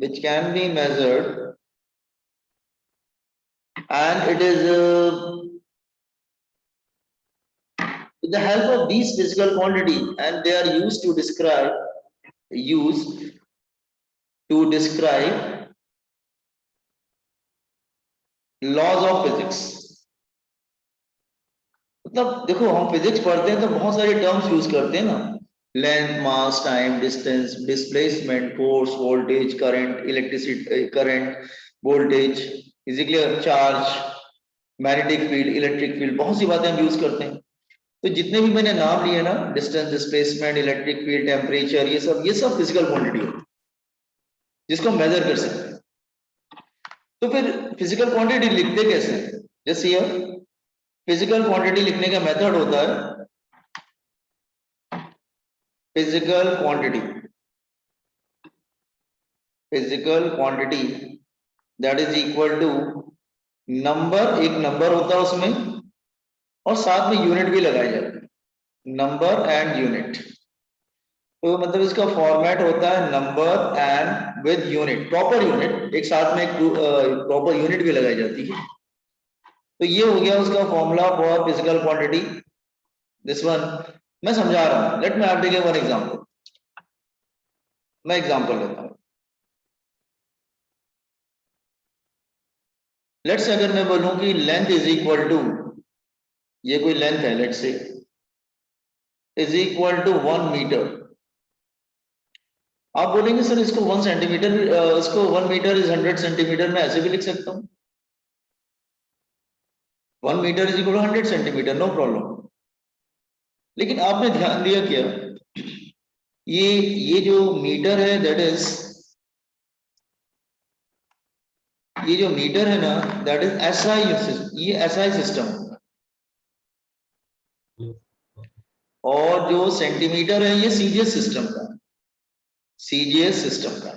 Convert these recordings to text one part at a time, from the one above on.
which can be measured, and it is with the help of these physical quantity, and they are used to describe laws of physics. मतलब देखो हम physics पढ़ते हैं तो बहुत सारे टर्म्स यूज करते हैं ना, length, mass, time, distance, displacement, force, voltage, current, electricity, current, voltage, physical charge, magnetic field, electric field, बहुत सी बातें हम यूज करते हैं। तो जितने भी मैंने नाम लिए ना, distance, displacement, electric field, temperature, ये सब फिजिकल क्वांटिटी है जिसको हम मेजर कर सकते हैं। तो फिर फिजिकल क्वांटिटी लिखते कैसे? जैसे ये फिजिकल क्वांटिटी लिखने का मेथड होता है physical quantity that is equal to number, एक नंबर होता है उसमें, और साथ में यूनिट भी लगाए जाते हैं, नंबर एंड यूनिट। तो मतलब इसका फॉर्मेट होता है number and with unit, proper unit, एक साथ में एक प्रॉपर यूनिट भी लगाई जाती है। तो ये हो गया उसका formula for physical quantity. This one मैं समझा रहा हूं, let me have taken one example. मैं एग्जांपल लेता हूं। लेट्स अगर मैं बोलूं कि लेंथ इज इक्वल टू, ये कोई लेंथ है, let's say is equal to 1 metre. आप बोलेंगे सर इसको 1 सेंटीमीटर, इसको 1 मीटर इज 100 सेंटीमीटर, मैं ऐसे भी लिख सकता हूं, 1 metre is equal to 100 centimetre, no problem. लेकिन आपने ध्यान दिया क्या, ये जो मीटर है दैट इज, ये जो मीटर है ना दैट इज एसआई, ये एसआई सिस्टम, और जो सेंटीमीटर है ये सीजीएस सिस्टम का, सीजीएस सिस्टम का।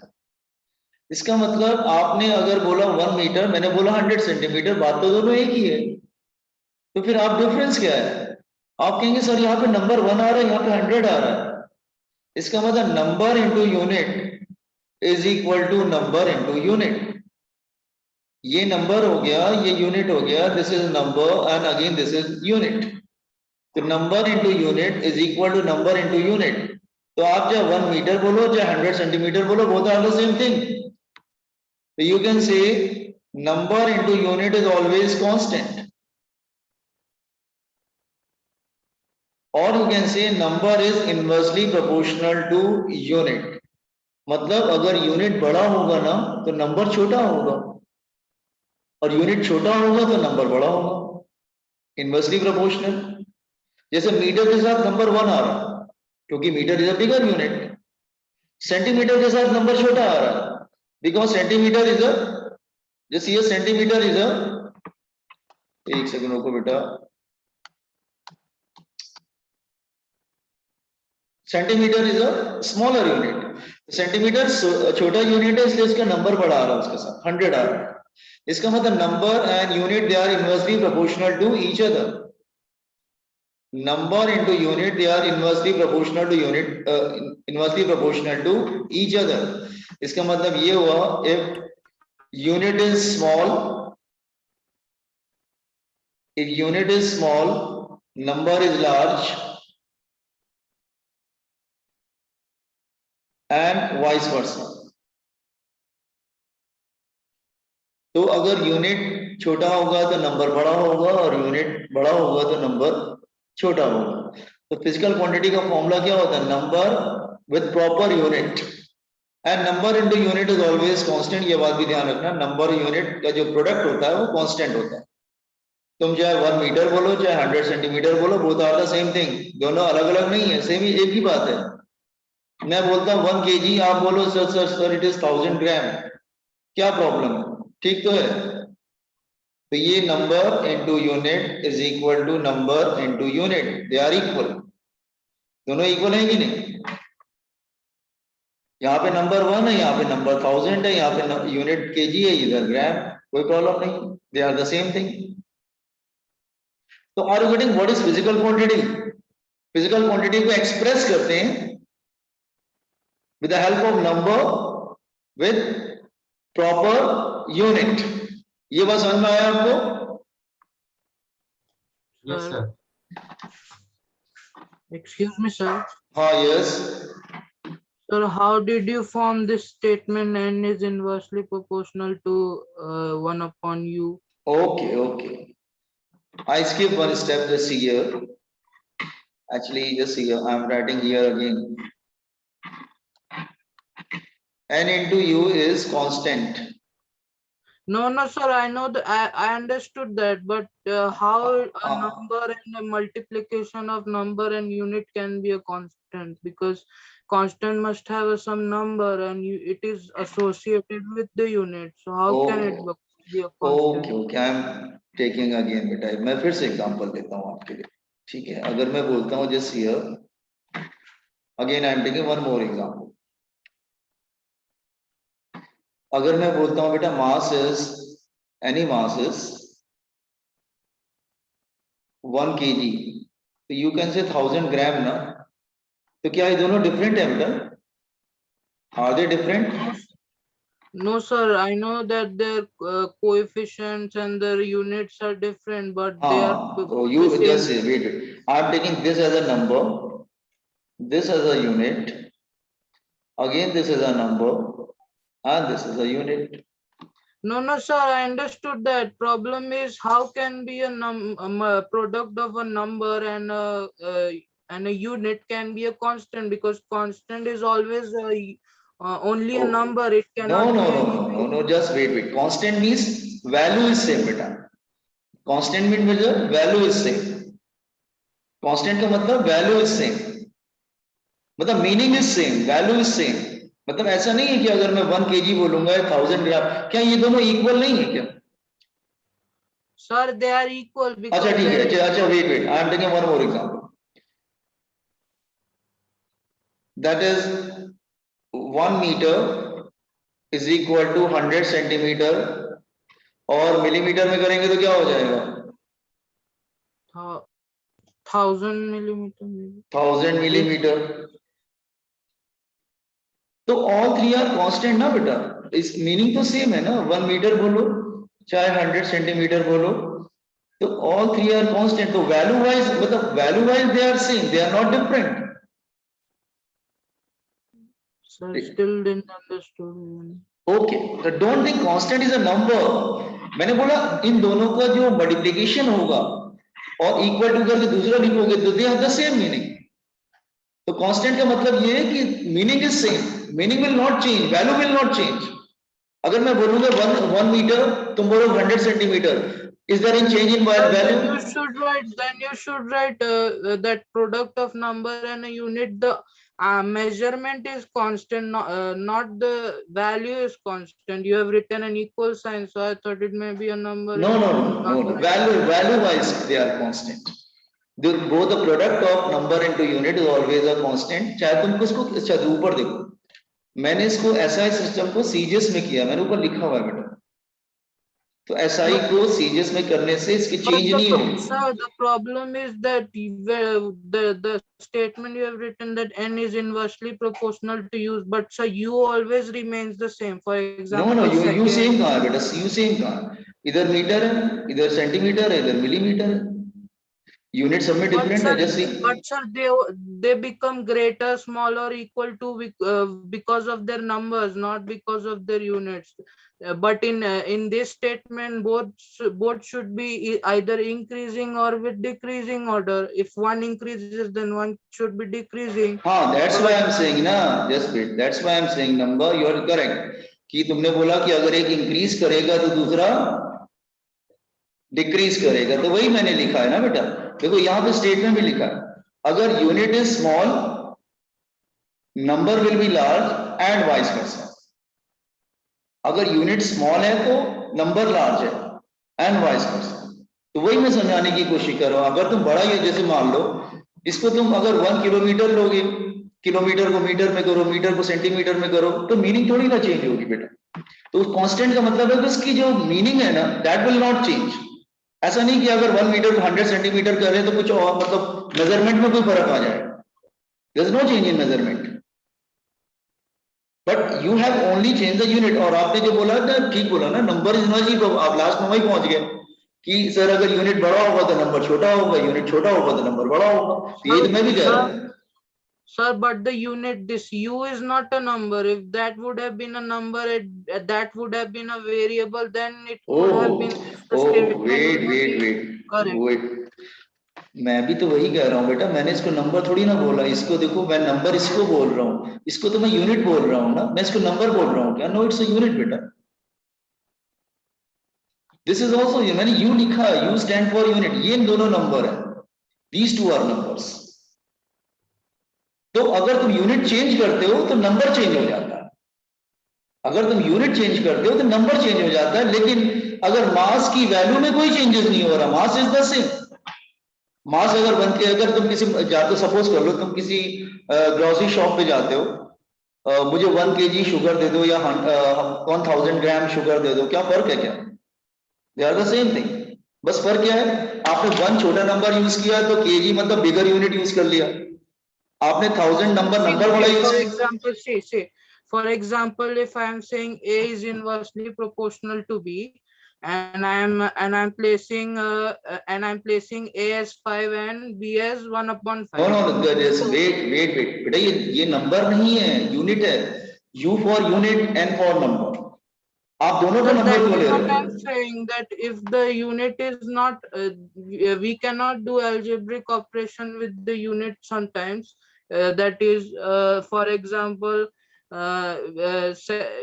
इसका मतलब आपने अगर बोला 1 मीटर, मैंने बोला 100 सेंटीमीटर, बात तो दोनों एक ही है। तो फिर आप डिफरेंस क्या है? आप कहेंगे सर यहाँ पे नंबर 1 आ रहा है, यहाँ पे 100 आ रहा है। इसका मतलब number into unit is equal to number into unit. ये नंबर हो गया, ये यूनिट हो गया, this is number and again this is unit. तो number into unit is equal to number into unit. तो आप चाहे 1 मीटर बोलो चाहे 100 सेंटीमीटर बोलो, both are the same thing. So you can say number into unit is always constant, or you can say number is inversely proportional to unit. मतलब अगर unit बड़ा होगा ना तो नंबर छोटा होगा, और यूनिट छोटा होगा तो नंबर बड़ा होगा, इनवर्सली प्रोपोर्शनल। जैसे मीटर के साथ नंबर 1 आ रहा है क्योंकि metre is a bigger unit, centimetre के साथ नंबर छोटा आ रहा है बिकॉज सेंटीमीटर इज अ, जैसे ये सेंटीमीटर इज अ, एक सेकंड रुको बेटा, centimetre is a smaller unit, centimetre छोटा यूनिट है इसलिए इसका नंबर बड़ा आ रहा है, उसके साथ 100 आ रहा है। इसका मतलब number and unit they are inversely proportional to each other, number into unit they are inversely proportional to unit, inversely proportional to each other. इसका मतलब ये हुआ if unit is small, if unit is small, number is large, and vice versa. तो अगर unit छोटा होगा तो number बड़ा होगा, और यूनिट बड़ा होगा तो नंबर छोटा होगा। तो फिजिकल क्वांटिटी का फॉर्मूला क्या होता है? Number with proper unit, and number into unit is always constant. ये बात भी ध्यान रखना, नंबर यूनिट का जो प्रोडक्ट होता है वो कांस्टेंट होता है। तुम चाहे 1 मीटर बोलो चाहे 100 सेंटीमीटर बोलो, both are the same thing, दोनों अलग अलग नहीं है, सेम ही, एक ही बात है। मैं बोलता हूँ 1 kg, आप बोलो sir sir sir it is 1000 gram, क्या प्रॉब्लम है? ठीक तो है। तो ये number into unit is equal to number into unit, they are equal, दोनों इक्वल है कि नहीं? यहाँ पे नंबर 1 है, यहाँ पे नंबर 1000 है, यहाँ पे यूनिट केजी है, इधर ग्राम, कोई प्रॉब्लम नहीं, they are the same thing. तो are you getting what is physical quantity? Physical quantity को एक्सप्रेस करते हैं with the help of number with proper unit. ये बात समझ में आया आपको? Yes, sir. Excuse me, sir. हाँ, yes. Sir, how did you form this statement n is inversely proportional to 1 upon u? Okay. I skip one step just here. Actually, just here, I'm writing here again. N into u is constant. No, sir. I know that. I understood that, but how a number and a multiplication of number and unit can be a constant? Because constant must have some number, and it is associated with the unit. So how can it be a constant? Okay, I'm taking again बेटा, मैं फिर से example देता हूँ आपके लिए, ठीक है? अगर मैं बोलता हूँ just here, again I am taking one more example. अगर मैं बोलता हूँ बेटा mass is, any mass is 1 kg, तो यू कैन से 1000 ग्राम ना, तो क्या ये दोनों डिफरेंट है बेटा? Are they different? No, sir. I know that their coefficients and their units are different, but they are so you the same. just wait. I am taking this as a number, this as a unit, again this is a number, and this is a unit. No, sir. I understood that. Problem is how can be a product of a number and a unit can be a constant, because constant is always only a number. It cannot be anything. No, just wait. Constant means value is same बेटा. Constant means value is same. Constant का मतलब value is same. मतलब meaning is same, value is same. मतलब ऐसा नहीं है कि अगर मैं 1 kg बोलूंगा 1000 ग्राम, क्या ये दोनों इक्वल नहीं है क्या? Sir, they are equal because. अच्छा ठीक है, अच्छा wait. I am taking one more example. That is 1 meter is equal to 100 centimeter, और मिलीमीटर में करेंगे तो क्या हो जाएगा? 1000 millimeter. 1000 millimeter. तो all three are constant ना बेटा, इस मीनिंग तो सेम है ना, 1 मीटर बोलो चाहे 100 सेंटीमीटर बोलो, तो all three are constant, तो वैल्यू वाइज मतलब value wise they are same, they are not different. Sir, still didn't understand. Okay, so don't think constant is a number. मैंने बोला इन दोनों का जो मल्टीप्लिकेशन होगा और इक्वल टू करके दूसरा लिखोगे तो they have the same meaning. तो कांस्टेंट का मतलब ये है कि meaning is same, meaning will not change, value will not change. अगर मैं बोलूंगा 1 मीटर, तुम बोलो 100 centimetre, is there any change in value? Then you should write that product of number and a unit, the measurement is constant, not the value is constant. You have written an equal sign, so I thought it may be a number. No. Value wise they are constant. Both the product of number into unit is always a constant. चाहे तुम इसको अच्छा ऊपर देखो, मैंने इसको SI system को CGS में किया, मैंने ऊपर लिखा हुआ है बेटा, तो SI को सीजीएस में करने से इसकी चेंज नहीं होगी। Sir, the problem is that the statement you have written that n is inversely proportional to u, but sir, u always remains the same. For example, No, you same कहाँ है बेटा? You same कहाँ? इधर metre है, इधर centimetre है, इधर millimetre है, यूनिट सब में डिफरेंट है। जैसे but sir, they become greater, smaller, equal to because of their numbers, not because of their units. But in this statement, both should be either increasing or with decreasing order. If one increases, then one should be decreasing. हाँ, that's why I'm saying ना, just wait, that's why I'm saying number, you are correct कि तुमने बोला कि अगर एक increase करेगा तो दूसरा डिक्रीज करेगा, तो वही मैंने लिखा है ना बेटा। देखो यहाँ पे स्टेटमेंट भी लिखा है, अगर unit is small number will be large and vice versa. अगर यूनिट स्मॉल है तो नंबर लार्ज है एंड वाइस वर्सा। तो वही मैं समझाने की कोशिश कर रहा हूं। अगर तुम बड़ा ही जैसे मान लो इसको तुम अगर 1 किलोमीटर लोगे, किलोमीटर को मीटर में करो, मीटर को सेंटीमीटर में करो, तो मीनिंग थोड़ी ना चेंज होगी बेटा। तो कांस्टेंट का मतलब है कि उसकी जो मीनिंग है ना, दैट विल नॉट चेंज। ऐसा नहीं कि अगर 1 मीटर को 100 सेंटीमीटर कर रहे हैं तो कुछ और मतलब मेजरमेंट में कोई फर्क आ जाएगा। There is no change in measurement. But you have only change the unit. और आपने जो बोला ना, ठीक बोला ना, नंबर इज नॉट इक्वल। आप लास्ट में वही पहुंच गए कि सर अगर यूनिट बड़ा होगा तो नंबर छोटा होगा, यूनिट छोटा होगा तो नंबर बड़ा होगा। तो यही तो मैं भी कह रहा हूँ। Sir, but the unit, this u is not a number. If that would have been a number, that would have been a variable, then it could have been the statement wait would wait be wait correct. Wait, मैं भी तो वही कह रहा हूँ बेटा। मैंने इसको नंबर थोड़ी ना बोला। इसको देखो, मैं नंबर इसको बोल रहा हूँ, इसको तो मैं यूनिट बोल रहा हूँ ना, मैं इसको नंबर बोल रहा हूँ क्या? नो, इट्स अ यूनिट बेटा। दिस इज ऑल्सो, मैंने यू लिखा है, यू स्टैंड फॉर यूनिट। ये इन दोनों नंबर है, दीज टू आर नंबर्स। तो अगर तुम यूनिट चेंज करते हो तो नंबर चेंज हो जाता है। अगर तुम यूनिट चेंज करते हो तो नंबर चेंज हो जाता है। लेकिन अगर मास की वैल्यू में कोई चेंजेस नहीं हो रहा, मास इज द सेम। मास अगर बन के, अगर तुम किसी जाते, सपोज कर लो तुम किसी ग्रोसरी शॉप पे जाते हो, मुझे 1 kg शुगर दे दो या 1000 ग्राम शुगर दे दो, क्या फर्क है? क्या they are the same thing. बस फर्क क्या है, आपने 1 छोटा नंबर यूज किया तो केजी मतलब बिगर यूनिट यूज कर लिया। आपने 1000 नंबर बड़ा यूज For किया। example, for example, if I am saying A is inversely proportional to B, and I'm placing A as 5 and B as 1 upon no 5. No, So, wait wait wait बेटा, ये नंबर नहीं है, unit है। U for unit, N for number. आप दोनों को sir, number that क्यों is ले what रहे I'm हो? saying, that if the unit is not, we cannot do algebraic operation with the unit sometimes. That is, for example,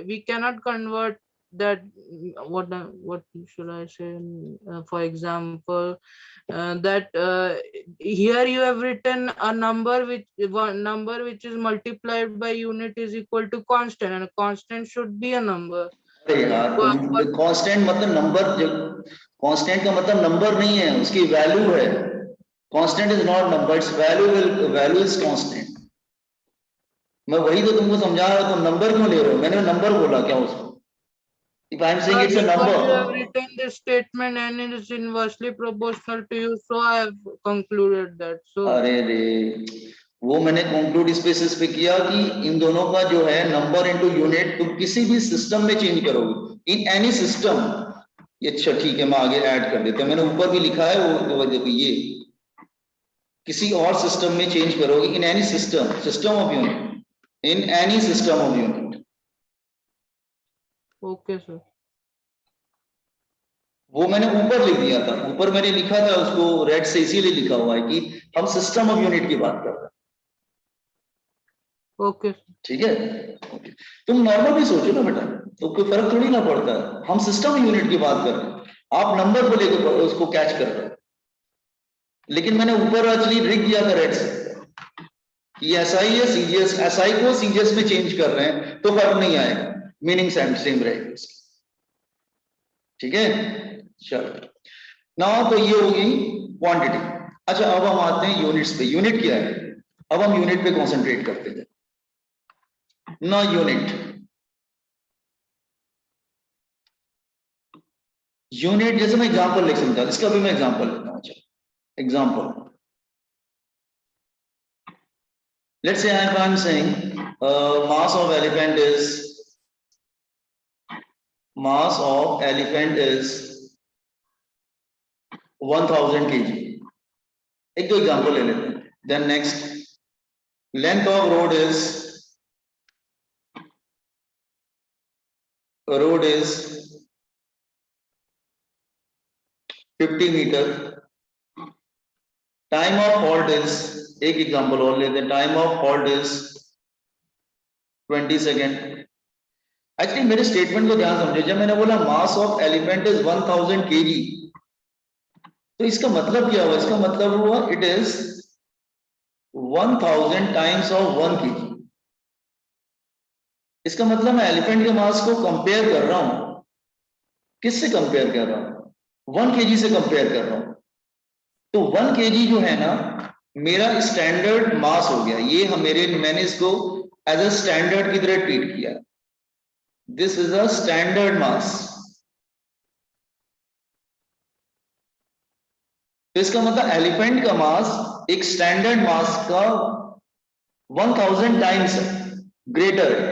we cannot convert that. What should I say? For example, that here you have written a number which one number which is multiplied by unit is equal to constant, and a constant should be a number. अरे यार, तुम But constant मतलब number, constant का मतलब number नहीं है, उसकी value है। Constant is not number, it's value, value is constant. मैं वही तो तुमको समझा रहा हूं, तुम नंबर क्यों ले रहे हो? मैंने नंबर बोला क्या उसको? If I am saying sir, it's a because you have number. written this statement and it is inversely proportional to you, so I have concluded that. So, अरे रे, वो मैंने कंक्लूड इस बेसिस पे किया कि इन दोनों का जो है नंबर इनटू यूनिट, तुम किसी भी सिस्टम में चेंज करोगे, इन एनी सिस्टम। अच्छा ठीक है, मैं आगे ऐड कर देता हूं, मैंने ऊपर भी लिखा है वो देखो, ये किसी और सिस्टम में चेंज करोगे, in any system, system of unit, in any system of unit. okay, sir. वो मैंने ऊपर लिख दिया था, ऊपर मैंने लिखा था उसको रेड से इसीलिए लिखा हुआ है कि हम सिस्टम ऑफ यूनिट की बात कर रहे हैं। Okay, sir. ठीक है, ओके। तुम नॉर्मल भी सोचो ना बेटा, तो कोई फर्क थोड़ी ना पड़ता है। हम सिस्टम यूनिट की बात कर रहे हैं, आप नंबर को लेकर उसको कैच कर रहे हो। लेकिन मैंने ऊपर एक्चुअली लिख दिया था रेड से कि एसआई है सीजीएस, एसआई को सीजीएस में चेंज कर रहे हैं तो फर्क नहीं आएगा, मीनिंग सेम रहेगी उसकी। ठीक है, चलो ना, तो ये होगी क्वांटिटी। अच्छा, अब हम आते हैं यूनिट्स पे। यूनिट क्या है? अब हम यूनिट पे कॉन्सेंट्रेट करते हैं ना। यूनिट जैसे मैं एग्जांपल लिख समझा, इसका भी मैं एग्जांपल लेता हूं। अच्छा, example, let's say I am saying mass of elephant is 1000 kg। एक दो एग्जांपल ले लेते हैं। Then next, length of road is 50 metre. Time of halt is, एक एग्जांपल और लेते हैं, time of halt is 20 second. Actually मेरे स्टेटमेंट को ध्यान समझिए, जब मैंने बोला mass of elephant is 1000 kg, तो इसका मतलब क्या हुआ? इसका मतलब हुआ it is 1000 times of 1 kg। इसका मतलब मैं एलिफेंट के मास को कंपेयर कर रहा हूं, किससे कंपेयर कर रहा हूं? 1 kg से कंपेयर कर रहा हूं। तो 1 kg जो है ना, मेरा स्टैंडर्ड मास हो गया। ये मैंने इसको एज अ स्टैंडर्ड की तरह ट्रीट किया। दिस इज अ स्टैंडर्ड मास। तो इसका मतलब एलिफेंट का मास एक स्टैंडर्ड मास का 1000 टाइम्स ग्रेटर है।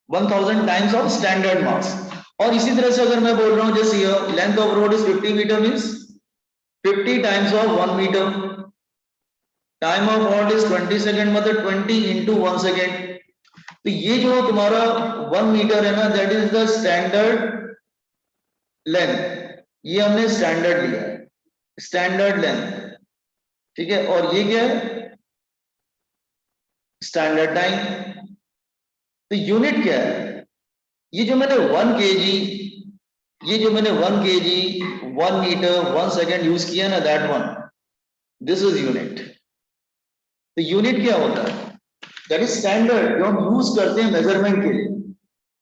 1000 टाइम्स ऑफ स्टैंडर्ड मास। और इसी तरह से अगर मैं बोल रहा हूँ जैसे length of road is 50 metre means 50 times of 1 metre, time of halt is 20 second मतलब 20 into 1 सेकेंड। तो ये जो तुम्हारा 1 मीटर है ना, that is the standard length, ये हमने स्टैंडर्ड लिया है, स्टैंडर्ड लेंथ, ठीक है। और ये क्या है, स्टैंडर्ड टाइम। तो यूनिट क्या है, ये जो मैंने 1 kg, ये जो मैंने 1 kg 1 मीटर 1 सेकेंड यूज किया ना, that one, this is unit. तो यूनिट क्या होता है, दैट इज स्टैंडर्ड जो हम यूज करते हैं मेजरमेंट के लिए।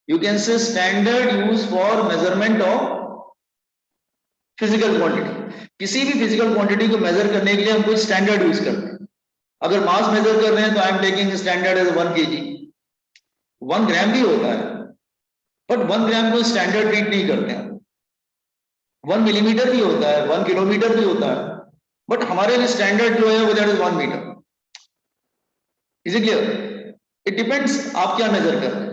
You can say standard use for measurement of physical quantity. किसी भी फिजिकल क्वांटिटी को मेजर करने के लिए हम कुछ स्टैंडर्ड यूज करते हैं। अगर मास मेजर कर रहे हैं तो I am taking standard as 1 kg। 1 gram भी होता है, बट 1 ग्राम को स्टैंडर्ड ट्रीट नहीं करते हैं। 1 मिलीमीटर भी होता है, 1 किलोमीटर भी होता है, बट हमारे लिए स्टैंडर्ड जो है वो that is 1 metre. Is it clear? It depends आप क्या मेजर कर रहे हैं,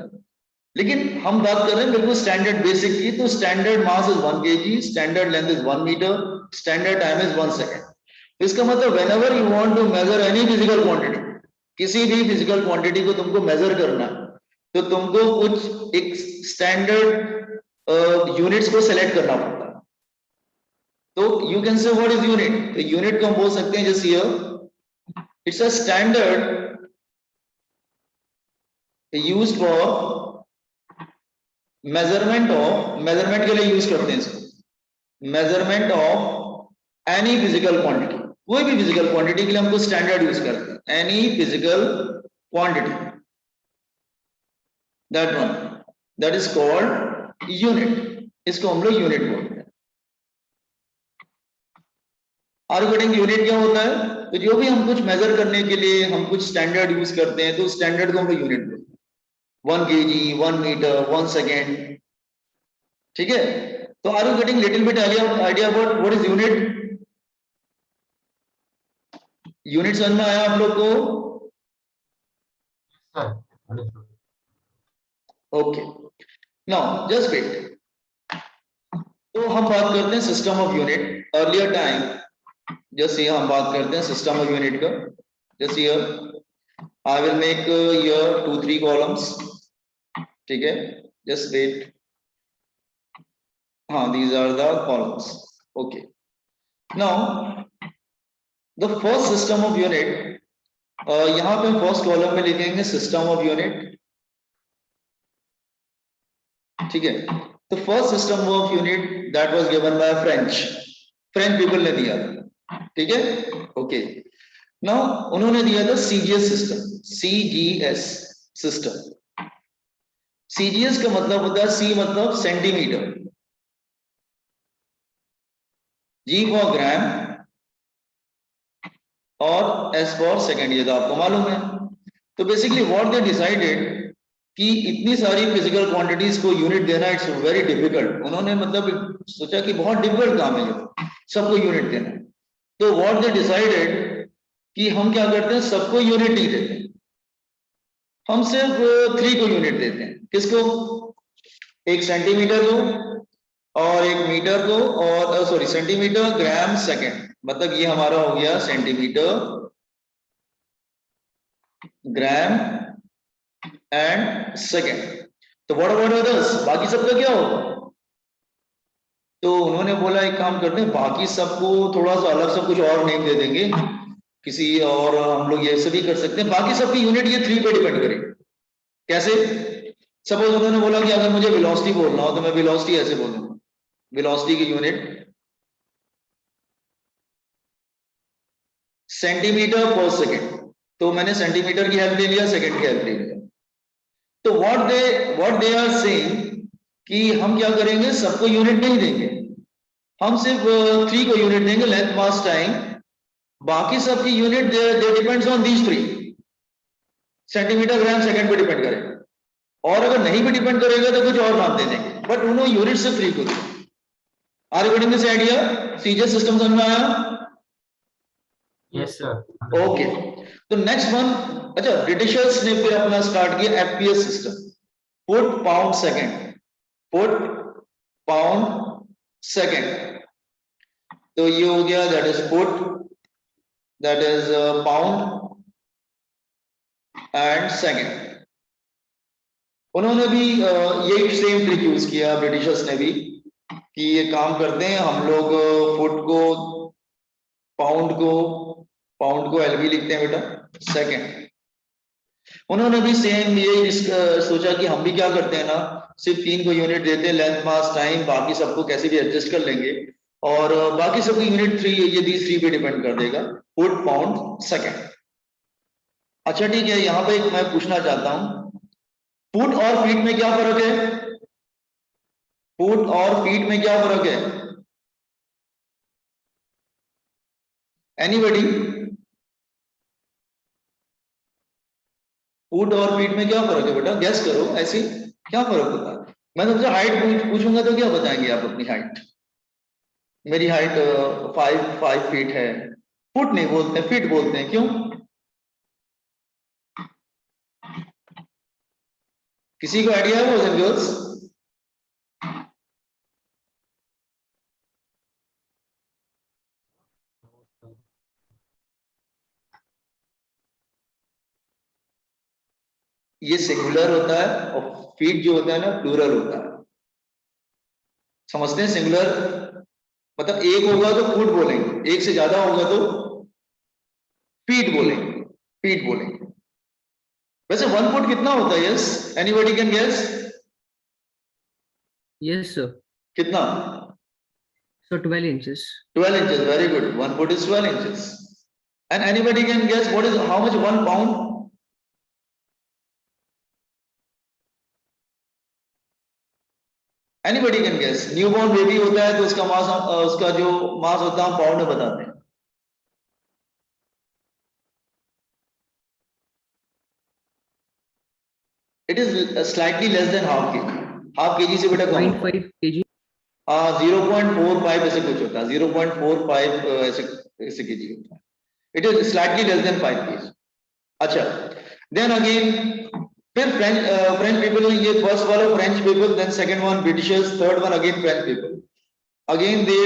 लेकिन हम बात कर रहे हैं बिल्कुल स्टैंडर्ड बेसिक की। तो standard mass is 1 kg, standard length is 1 metre, standard time is 1 second. इसका मतलब whenever you want to measure any physical quantity, किसी भी फिजिकल क्वांटिटी को तुमको मेजर करना है, तो तुमको कुछ एक स्टैंडर्ड यूनिट्स को सेलेक्ट करना पड़ता है। तो you can say what is unit, तो यूनिट को हम बोल सकते हैं जैसे here it's a standard used for measurement of, measurement के लिए यूज करते हैं इसको, measurement of any physical quantity. कोई भी फिजिकल क्वांटिटी के लिए हमको स्टैंडर्ड यूज करते हैं, any physical quantity, that one, that is called unit. इसको हम लोग यूनिट बोलते हैं। आर्गुमेंटिंग यूनिट क्या होता है, तो जो भी हम कुछ मेजर करने के लिए हम कुछ स्टैंडर्ड यूज करते हैं, तो स्टैंडर्ड को हम लोग यूनिट बोलते हैं। 1 kg 1 मीटर 1 सेकेंड, ठीक है। तो are you getting little bit idea about what is unit? Unit समझ में आया आप लोग को? Okay, now just wait. तो हम बात करते हैं system of unit. Earlier time जैसे हम बात करते हैं सिस्टम ऑफ यूनिट का, जैसे I will make here 2-3 columns, ठीक है। जस्ट वेट, हाँ, these are the columns, okay. Now the first system of unit, यहाँ पे फर्स्ट कॉलम में लिखेंगे सिस्टम ऑफ यूनिट, ठीक है। तो first system of unit that was given by French people ने दिया, ठीक है, ओके। नाउ उन्होंने दिया था CGS system, CGS system. CGS का मतलब होता है, सी मतलब सेंटीमीटर, जी फॉर ग्राम और एस फॉर सेकेंड, ये तो आपको मालूम है। तो बेसिकली व्हाट दे डिसाइडेड कि इतनी सारी फिजिकल क्वांटिटीज को यूनिट देना इट्स वेरी डिफिकल्ट। उन्होंने मतलब सोचा कि बहुत डिफिकल्ट काम है ये सबको यूनिट देना। तो व्हाट दे डिसाइडेड कि हम क्या करते हैं, सबको यूनिट नहीं देते, हम सिर्फ 3 को यूनिट देते हैं। किसको? एक सेंटीमीटर को और एक मीटर को, और सॉरी सेंटीमीटर ग्राम सेकेंड, मतलब ये हमारा हो गया सेंटीमीटर ग्राम एंड सेकेंड। तो व्हाट अबाउट अदर्स, बाकी सबका क्या होगा? तो उन्होंने बोला एक काम करते हैं, बाकी सबको थोड़ा सा अलग से कुछ और नेम दे देंगे किसी, और हम लोग ये भी कर सकते हैं, बाकी सबकी यूनिट ये 3 पे डिपेंड करेगी। कैसे? सपोज उन्होंने बोला कि अगर मुझे वेलोसिटी बोलना हो तो मैं वेलोसिटी ऐसे बोलूंगा, वेलोसिटी की यूनिट सेंटीमीटर पर सेकेंड, तो मैंने सेंटीमीटर की हेल्प ले लिया, सेकेंड की हेल्प ले लिया। तो व्हाट दे आर सेइंग कि हम क्या करेंगे, सबको यूनिट नहीं देंगे, हम सिर्फ 3 को यूनिट देंगे, लेंथ मास टाइम। बाकी सबकी unit they depends on these 3, centimetre gram second पे डिपेंड करेगा, और अगर नहीं भी डिपेंड करेगा तो कुछ और नाम दे देंगे, बट उन्होंने यूनिट से 3 को दिया। Are you getting this idea? CGS system समझ में आया? Yes sir. ओके, तो नेक्स्ट वन, अच्छा ब्रिटिशर्स ने फिर अपना स्टार्ट किया FPS system, foot pound second, foot pound second. तो ये हो गया, that is foot, that is pound and second. उन्होंने भी यही सेम ट्रिक यूज किया ब्रिटिशर्स ने भी, कि ये काम करते हैं हम लोग फुट को पाउंड को एलबी लिखते हैं बेटा सेकंड। उन्होंने भी सेम ये सोचा कि हम भी क्या करते हैं ना, सिर्फ 3 को यूनिट देते हैं, लेंथ मास टाइम, बाकी सबको कैसे भी एडजस्ट कर लेंगे, और बाकी सबको यूनिट 3 ये these 3 पे डिपेंड कर देगा, फुट पाउंड सेकंड। अच्छा ठीक है, यहाँ पे मैं पूछना चाहता हूँ, फुट और फीट में क्या फर्क है? फुट और फीट में क्या फर्क है? एनीबॉडी? फुट और फीट में क्या फर्क है बेटा, गैस करो, ऐसे क्या फर्क होता है? मैं तुमसे हाइट पूछूंगा तो क्या बताएंगे आप अपनी हाइट? मेरी हाइट 5 फीट है। फुट नहीं बोलते, फीट बोलते हैं, क्यों? किसी को आइडिया है बॉयज एंड गर्ल्स? ये सिंगुलर होता है और फीट जो होता है ना प्लूरल होता है, समझते हैं? सिंगुलर मतलब एक होगा तो फुट बोलेंगे, एक से ज्यादा होगा तो फीट बोलेंगे, फीट बोलेंगे। वैसे 1 फुट कितना होता है? Yes, anybody can guess? Yes, sir. कितना? So 12 inches. 12 inches, very good. 1 foot is 12 inches. And anybody can guess what is, how much 1 pound? Anybody can guess? Newborn baby होता है तो उसका मास, उसका जो मास होता है हम पाउंड में बताते हैं। It is slightly less than half kg से बेटा कम होता है। 0.5 kg. 0.45 ऐसे कुछ होता है, 0.45 ऐसे kg होता है। It is slightly less than 5 kg. अच्छा, then again फिर French people, ये first वाला French people, then second one Britishers, third one again French people. Again they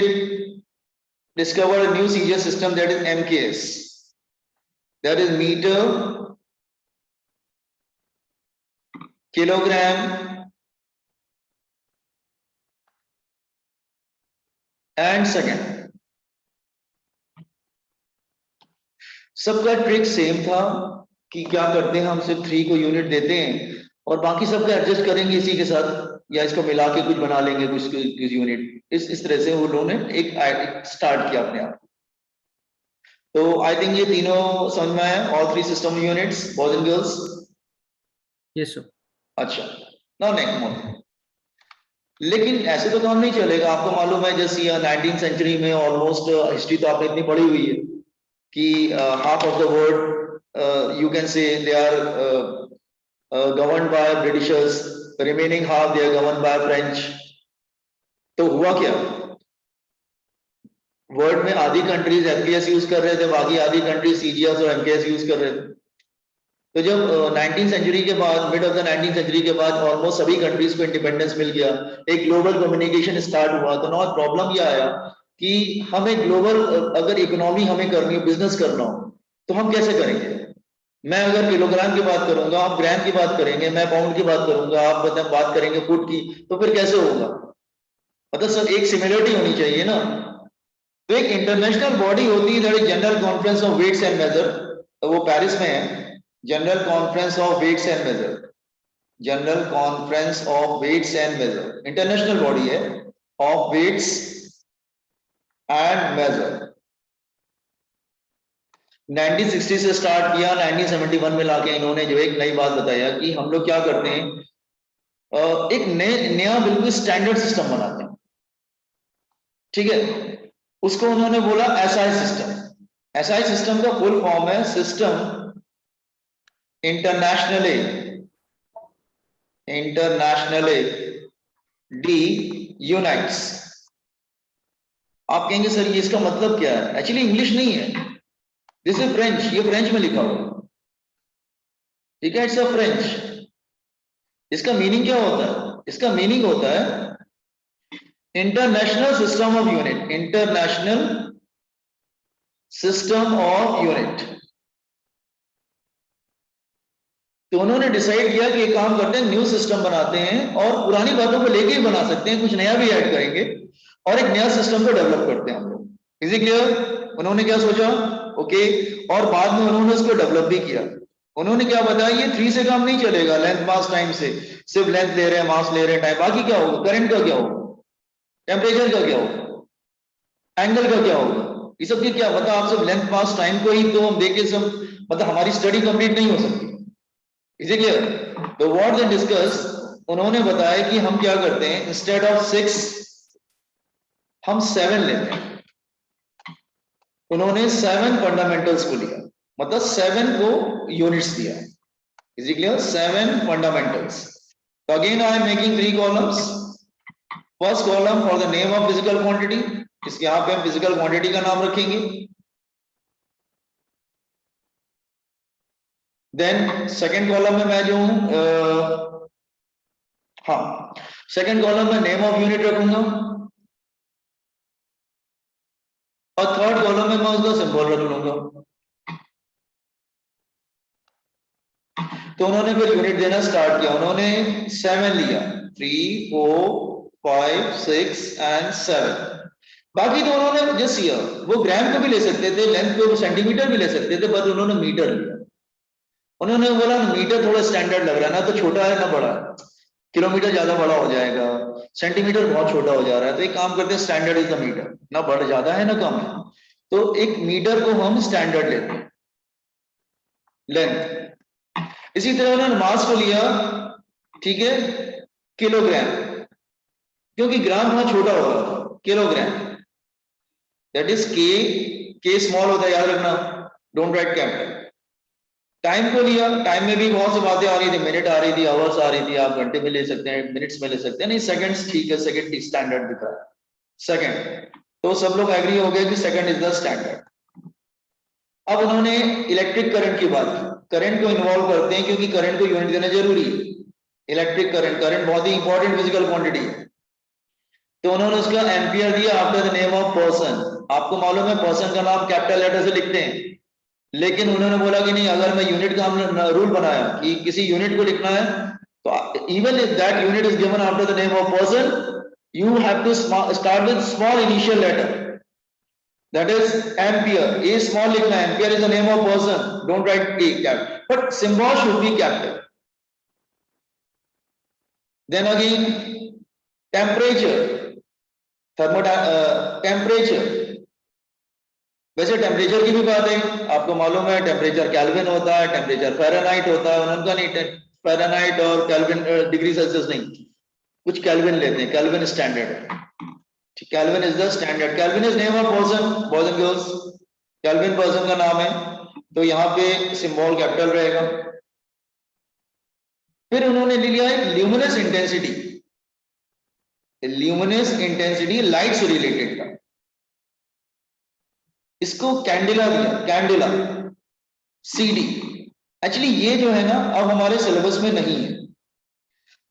discovered a new CGS system, that is MKS, that is meter, kilogram and second। सबका trick same था कि क्या करते हैं, हम सिर्फ 3 को यूनिट देते हैं और बाकी सबका एडजस्ट करेंगे इसी के साथ, या इसको मिला के कुछ बना लेंगे कुछ यूनिट, इस तरह से वो लोगों ने एक स्टार्ट किया अपने आप। तो आई थिंक ये तीनों समझ में आया, all 3 system units, boys and girls? Yes, sir. अच्छा, नाउ नेक्स्ट मोड। लेकिन ऐसे तो काम नहीं चलेगा, आपको मालूम है जैसे 19th सेंचुरी में ऑलमोस्ट, हिस्ट्री तो आपने इतनी पढ़ी हुई है कि half of the world you can say they are governed by Britishers, the remaining half they are governed by French। तो हुआ क्या, वर्ल्ड में आधी कंट्रीज एफपीएस यूज कर रहे थे, बाकी आधी कंट्रीज सीजीएस और एमकेएस यूज कर रहे थे। तो जब 19th सेंचुरी के बाद, mid of the 19th century के बाद ऑलमोस्ट सभी कंट्रीज को इंडिपेंडेंस मिल गया, एक ग्लोबल कम्युनिकेशन स्टार्ट हुआ, तो नॉट प्रॉब्लम ये आया कि हमें ग्लोबल अगर इकोनॉमी हमें करनी हो, बिजनेस करना हो, तो हम कैसे करेंगे? मैं अगर किलोग्राम की बात करूंगा, आप ग्राम की बात करेंगे, मैं पाउंड की बात करूंगा, आप मतलब बात करेंगे फुट की, तो फिर कैसे होगा? मतलब सब एक सिमिलरिटी होनी चाहिए ना। तो एक इंटरनेशनल बॉडी होती है, that is general conference of weights and measure, तो वो पेरिस में है, general conference of weights and measure, general conference of weights and measure, international body है ऑफ वेट्स एंड मेजर। 1960 से स्टार्ट किया, 1971 में लाके इन्होंने जो एक नई बात बताया कि हम लोग क्या करते हैं, एक नया बिल्कुल स्टैंडर्ड सिस्टम बनाते हैं, ठीक है? उसको उन्होंने बोला एसआई सिस्टम। एसआई सिस्टम का फुल फॉर्म है सिस्टम इंटरनेशनली डी यूनाइट्स। आप कहेंगे सर ये इसका मतलब क्या है? एक्चुअली इंग्लिश नहीं है, दिस इज फ्रेंच, ये फ्रेंच में लिखा हुआ, ठीक है, इट्स अ फ्रेंच। इसका मीनिंग क्या होता है? इसका मीनिंग होता है international system of unit, international system of unit. तो उन्होंने डिसाइड किया कि एक काम करते हैं, न्यू सिस्टम बनाते हैं और पुरानी बातों को लेके ही बना सकते हैं, कुछ नया भी ऐड करेंगे और एक नया सिस्टम को डेवलप करते हैं हम लोग। Is it clear? उन्होंने क्या सोचा? ओके, और बाद में उन्होंने उसको डेवलप भी किया। उन्होंने क्या बताया, ये 3 से काम नहीं चलेगा, लेंथ मास टाइम से। सिर्फ लेंथ ले रहे हैं, मास ले रहे हैं, टाइम, बाकी क्या होगा? करंट का क्या होगा, टेम्परेचर का क्या होगा, एंगल का क्या होगा, ये सब की क्या पता। आप सब लेंथ मास टाइम को ही तो हम देखे सब, मतलब हमारी स्टडी कंप्लीट नहीं हो सकती। Is it clear? तो व्हाट दे डिस्कस, उन्होंने बताया कि हम क्या करते हैं, इंस्टेड ऑफ 6 हम 7 लेते हैं। उन्होंने 7 फंडामेंटल्स को लिया, मतलब 7 को यूनिट्स दिया। Is it clear? 7 फंडामेंटल्स। तो again I am making 3 columns. First column for the name of physical quantity, इसके यहां पे हम फिजिकल क्वांटिटी का नाम रखेंगे। देन सेकंड कॉलम में मैं जो हूं, हाँ, सेकंड कॉलम में नेम ऑफ यूनिट रखूंगा और थर्ड कॉलम में मैं उसका सिंबल रख लूंगा। तो उन्होंने फिर यूनिट देना स्टार्ट किया। उन्होंने 7 लिया, 3, 4, 5, 6 एंड 7। बाकी तो उन्होंने जस्ट ईयर, वो ग्राम को भी ले सकते थे, लेंथ को सेंटीमीटर भी ले सकते थे, बट उन्होंने मीटर लिया। उन्होंने बोला मीटर थोड़ा स्टैंडर्ड लग रहा है ना, तो छोटा है ना बड़ा, किलोमीटर ज्यादा बड़ा हो जाएगा, सेंटीमीटर बहुत छोटा हो जा रहा है, तो एक काम करते हैं, स्टैंडर्ड इज द मीटर, ना बड़ा ज्यादा है ना कम है, तो एक मीटर को हम स्टैंडर्ड लेते हैं, लेंथ। इसी तरह उन्होंने मास को लिया, ठीक है, किलोग्राम, क्योंकि ग्राम बहुत छोटा होता था, किलोग्राम, दैट इज के स्मॉल होता है, याद रखना, डोंट राइट कैपिटल। टाइम को लिया, टाइम में भी बहुत सी बातें आ रही थी, मिनट आ रही थी, आवर्स आ रही थी, आप घंटे में ले सकते हैं, मिनट्स में ले सकते हैं, नहीं सेकंड्स ठीक है, सेकंड स्टैंडर्ड दिख रहा है, सेकंड। तो सब लोग एग्री हो गए कि सेकंड इज द स्टैंडर्ड। अब उन्होंने इलेक्ट्रिक करंट की बात की, करंट को इन्वॉल्व करते हैं क्योंकि करंट को यूनिट देना जरूरी है। इलेक्ट्रिक करंट, करंट बहुत ही इंपॉर्टेंट फिजिकल क्वांटिटी है। तो उन्होंने उसका एम्पियर दिया after the name of person. आपको मालूम है पर्सन का नाम कैपिटल लेटर से लिखते हैं, लेकिन उन्होंने बोला कि नहीं, अगर मैं यूनिट का हमने रूल बनाया कि किसी यूनिट को लिखना है, तो even if that unit is given after the name of person, you have to start with small initial letter, that is ampere. A small लिखना है, ampere is the name of person, don't write A cap, but symbol should be capital. Then again temperature, temperature, वैसे temperature की भी बात है, आपको मालूम है टेम्परेचर केल्विन होता है, टेम्परेचर फ़ारेनहाइट होता है, उनका नहीं, फ़ारेनहाइट और केल्विन डिग्री सेल्सियस नहीं, कुछ केल्विन लेते हैं, केल्विन स्टैंडर्ड है, kelvin is the standard. Kelvin is name of person, boys and girls, kelvin person का नाम है, तो यहाँ पे सिंबल कैपिटल रहेगा। फिर उन्होंने ले लिया एक luminous intensity, luminous intensity light से रिलेटेड था, इसको कैंडिला दिया, कैंडिला CD। एक्चुअली ये जो है ना, अब हमारे सिलेबस में नहीं है,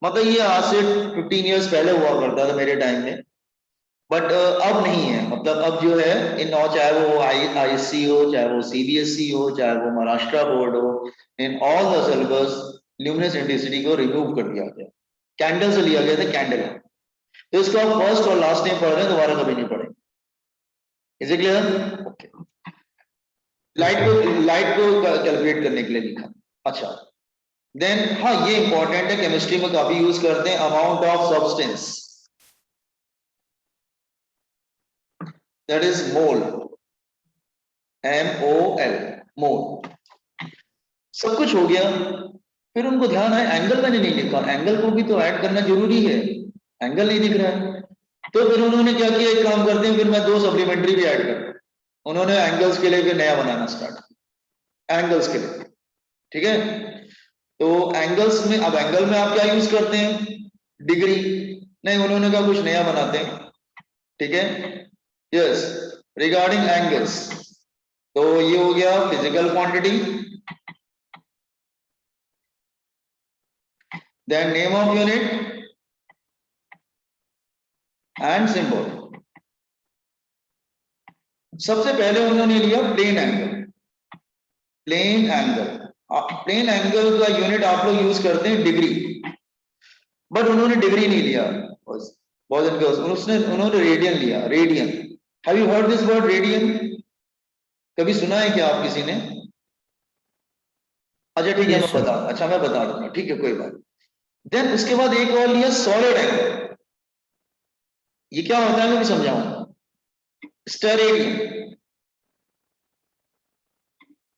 मतलब ये आज से 15 इयर्स पहले हुआ करता था मेरे टाइम में, बट अब नहीं है। मतलब अब जो है इन, चाहे वो ISC हो, चाहे वो CBSE हो, चाहे वो महाराष्ट्र बोर्ड हो, in all the syllabus luminous intensity को रिमूव कर दिया गया, कैंडल से लिया गया था, कैंडल। तो इसको आप फर्स्ट और लास्ट नेम पढ़ रहे हैं, दोबारा कभी नहीं पढ़ेंगे। Is it clear? Okay, light को कैलकुलेट करने के लिए लिखा। अच्छा, देन हाँ, ये इंपॉर्टेंट है, केमिस्ट्री में काफी यूज करते हैं, amount of substance, that is mole, MOL, मोल। सब कुछ हो गया, फिर उनको ध्यान है एंगल मैंने नहीं लिखा, एंगल को भी तो ऐड करना जरूरी है, एंगल नहीं दिख रहा है। तो फिर उन्होंने क्या किया, एक काम करते हैं, फिर मैं 2 सप्लीमेंट्री भी ऐड करता हूं। उन्होंने एंगल्स के लिए फिर नया बनाना स्टार्ट किया, एंगल्स के लिए, ठीक है। तो एंगल्स में, अब एंगल में आप क्या यूज करते हैं, डिग्री, नहीं, उन्होंने कहा कुछ नया बनाते हैं, ठीक है। यस, रिगार्डिंग एंगल्स, तो ये हो गया physical quantity. then name of unit and symbol. सबसे पहले उन्होंने लिया plane angle. Plane angle, plane angle का यूनिट आप लोग यूज करते हैं डिग्री, बट उन्होंने डिग्री नहीं लिया. उन्होंने रेडियन लिया. Radian, have you heard this word radian? कभी सुना है क्या आप किसी ने? अच्छा ठीक है, Yes, sir. मैं बता दूंगा, ठीक है, कोई बात. देन उसके बाद एक और लिया सॉलिड एंगल. ये क्या होता है मैं समझाऊं. Steradian,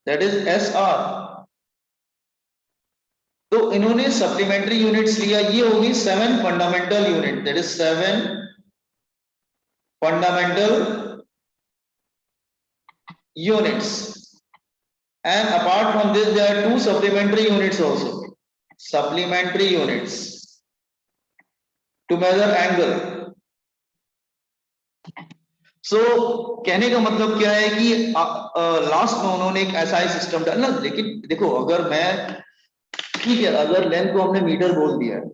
that is SR. तो इन्होंने सप्लीमेंट्री यूनिट्स लिया. ये होगी 7 fundamental unit, that is 7 fundamental units, and apart from this there are 2 supplementary units also, supplementary units to measure angle. So कहने का मतलब क्या है कि लास्ट में उन्होंने एक ऐसा ही सिस्टम डाला. लेकिन देखो, अगर मैं, ठीक है, अगर लेंथ को हमने मीटर बोल दिया है,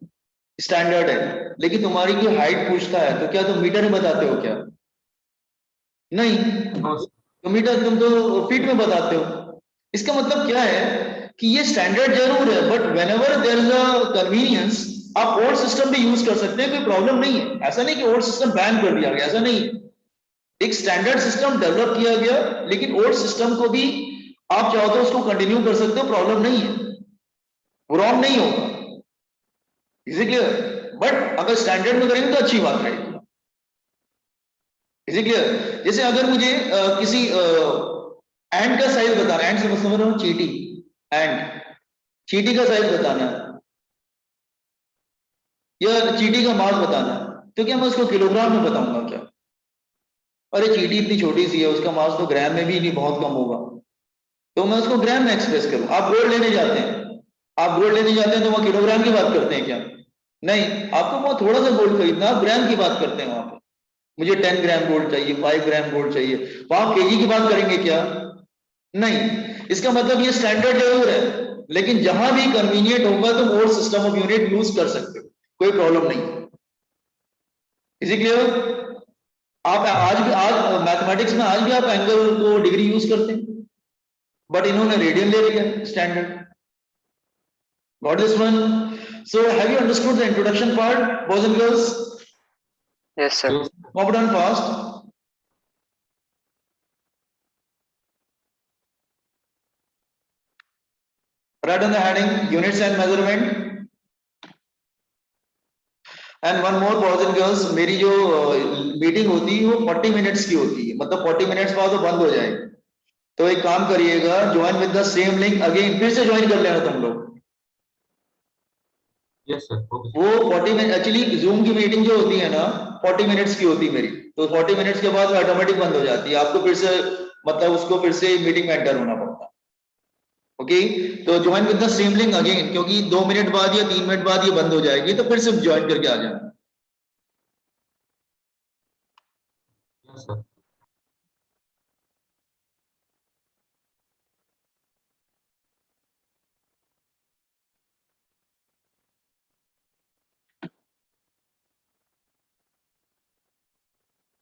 स्टैंडर्ड है, लेकिन तुम्हारी की हाइट पूछता है, तो क्या तुम मीटर में बताते हो क्या? नहीं, तो मीटर तुम तो फीट में बताते हो. इसका मतलब क्या है कि ये स्टैंडर्ड जरूर है, but whenever there is a convenience आप ओल्ड सिस्टम भी यूज कर सकते हैं, कोई प्रॉब्लम नहीं है. ऐसा नहीं कि ओल्ड सिस्टम बैन कर दिया गया, ऐसा नहीं. एक स्टैंडर्ड सिस्टम डेवलप किया गया, लेकिन ओल्ड सिस्टम को भी आप चाहो तो उसको कंटिन्यू कर सकते हो, प्रॉब्लम नहीं है, वो रॉन्ग नहीं होगा. Is it clear? बट अगर स्टैंडर्ड में करेंगे तो अच्छी बात रहेगी. Is it clear? जैसे अगर मुझे किसी एंड का साइज बताना, एंड से समझ रहा हूं, चींटी, एंड चींटी का साइज बताना है या चींटी का मास बताना है, तो क्या मैं उसको किलोग्राम में बताऊंगा क्या? अरे चींटी इतनी छोटी सी है, उसका मास तो ग्राम में भी नहीं, बहुत कम होगा, तो मैं उसको ग्राम में एक्सप्रेस करूं. आप गोल्ड लेने जाते हैं, तो वहां किलोग्राम की बात करते हैं क्या? नहीं, आपको वहां थोड़ा सा गोल्ड खरीदना, आप ग्राम की बात करते हैं वहां पे. मुझे 10 ग्राम गोल्ड चाहिए, 5 ग्राम गोल्ड चाहिए, वहां केजी की बात करेंगे क्या? नहीं. इसका मतलब ये स्टैंडर्ड जरूर है, लेकिन जहां भी कन्वीनियंट होगा तुम और सिस्टम ऑफ यूनिट यूज कर सकते हो, कोई प्रॉब्लम नहीं. Is it clear? आप आज भी, आज मैथमेटिक्स में आज भी आप एंगल को डिग्री यूज करते हैं, बट इन्होंने रेडियन ले लिया standard. Got this one? So have you understood the introduction part, boys and girls? Yes, sir. Move on fast. Write on the heading units and measurement. And one more, boys and girls, मेरी जो meeting होती है वो 40 minutes की होती है, मतलब 40 minutes बाद वो बंद हो जाएगी. तो एक काम करिएगा, join with the same link again, फिर से ज्वाइन कर लेना तुम लोग. Yes sir. वो 40 मिनट, एक्चुअली जूम की मीटिंग जो होती है ना 40 मिनट्स की होती है मेरी, तो 40 मिनट्स के बाद ऑटोमेटिक बंद हो जाती है. आपको फिर से, मतलब उसको फिर से मीटिंग में एंटर होना पड़ता है. ओके, तो join with the same link again, क्योंकि 2 मिनट बाद या 3 मिनट बाद ये बंद हो जाएगी, तो फिर से ज्वाइन करके आ जाना. Yes sir.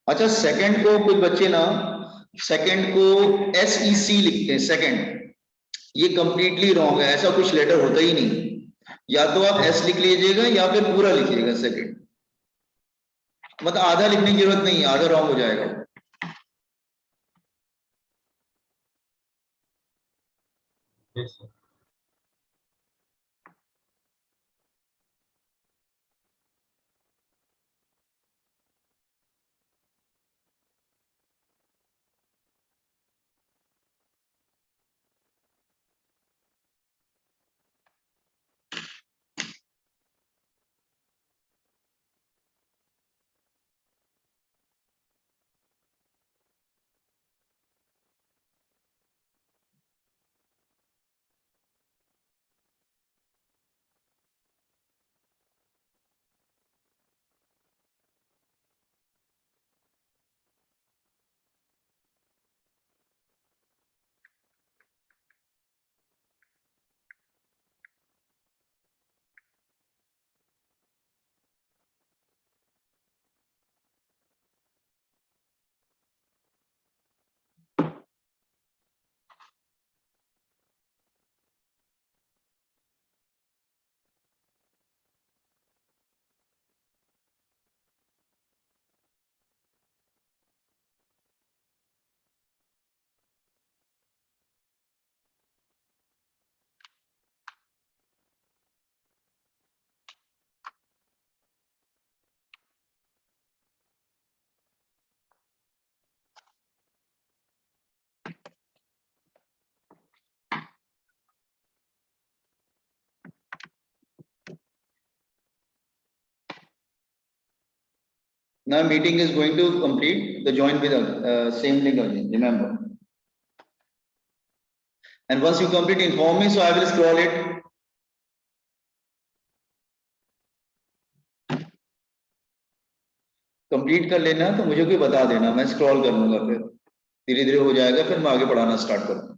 अच्छा, सेकंड को कुछ बच्चे ना सेकंड को SEC लिखते हैं. सेकंड, ये कंप्लीटली रॉन्ग है, ऐसा कुछ लेटर होता ही नहीं. या तो आप S लिख लीजिएगा या फिर पूरा लिखिएगा सेकंड, मतलब आधा लिखने की जरूरत नहीं है, आधा रॉन्ग हो जाएगा. Yes sir. Now meeting is going to complete. The join with same link again. Remember. And once you complete, inform me. So I will scroll it. Complete कर लेना तो मुझे कोई बता देना, मैं स्क्रॉल कर लूंगा, फिर धीरे धीरे हो जाएगा, फिर मैं आगे पढ़ाना स्टार्ट करूंगा।